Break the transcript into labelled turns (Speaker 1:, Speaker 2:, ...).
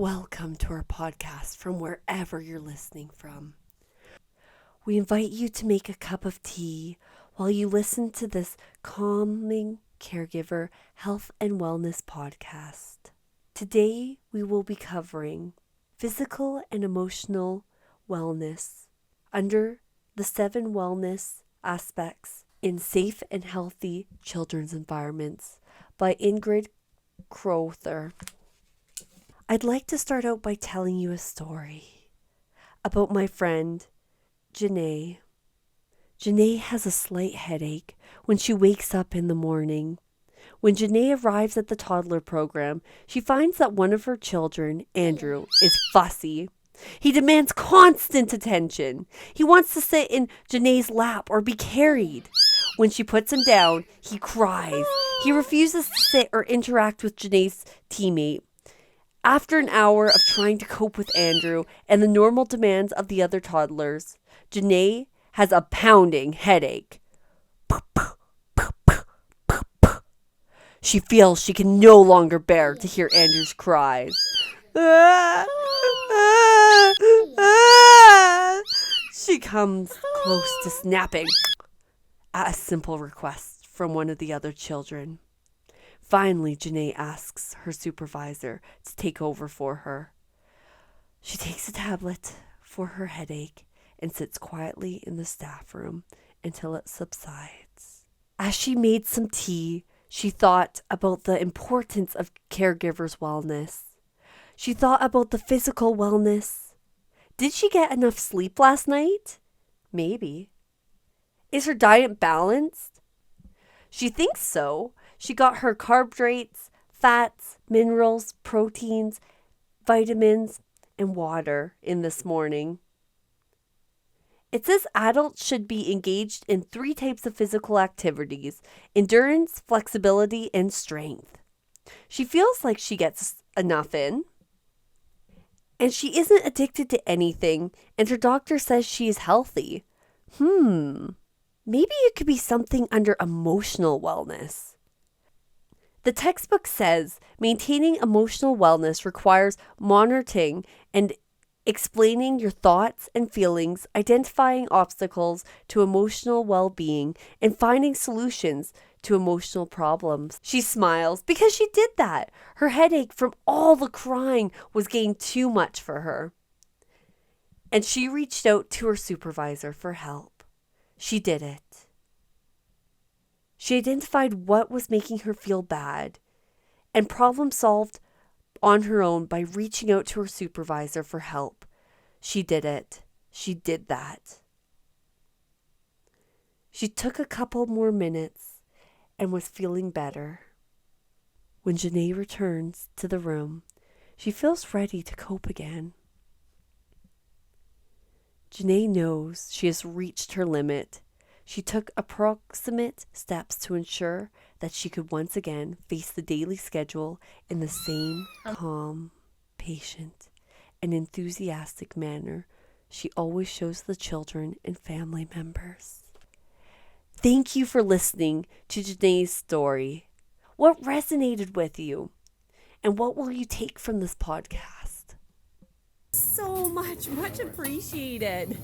Speaker 1: Welcome to our podcast from wherever you're listening from. We invite you to make a cup of tea while you listen to this calming caregiver health and wellness podcast. Today, we will be covering physical and emotional wellness under the 7 wellness aspects in safe and healthy children's environments by Ingrid Crowther. I'd like to start out by telling you a story about my friend, Janae. Janae has a slight headache when she wakes up in the morning. When Janae arrives at the toddler program, she finds that one of her children, Andrew, is fussy. He demands constant attention. He wants to sit in Janae's lap or be carried. When she puts him down, he cries. He refuses to sit or interact with Janae's teammate. After an hour of trying to cope with Andrew and the normal demands of the other toddlers, Janae has a pounding headache. She feels she can no longer bear to hear Andrew's cries. She comes close to snapping at a simple request from one of the other children. Finally, Janae asks her supervisor to take over for her. She takes a tablet for her headache and sits quietly in the staff room until it subsides. As she made some tea, she thought about the importance of caregivers' wellness. She thought about the physical wellness. Did she get enough sleep last night? Maybe. Is her diet balanced? She thinks so. She got her carbohydrates, fats, minerals, proteins, vitamins, and water in this morning. It says adults should be engaged in 3 types of physical activities: endurance, flexibility, and strength. She feels like she gets enough in. And she isn't addicted to anything, and her doctor says she is healthy. Maybe it could be something under emotional wellness. The textbook says maintaining emotional wellness requires monitoring and explaining your thoughts and feelings, identifying obstacles to emotional well-being, and finding solutions to emotional problems. She smiles because she did that. Her headache from all the crying was getting too much for her. And she reached out to her supervisor for help. She did it. She identified what was making her feel bad and problem solved on her own by reaching out to her supervisor for help. She did it. She did that. She took a couple more minutes and was feeling better. When Janae returns to the room, she feels ready to cope again. Janae knows she has reached her limit. She took approximate steps to ensure that she could once again face the daily schedule in the same calm, patient, and enthusiastic manner she always shows the children and family members. Thank you for listening to Janae's story. What resonated with you? And what will you take from this podcast?
Speaker 2: So much appreciated.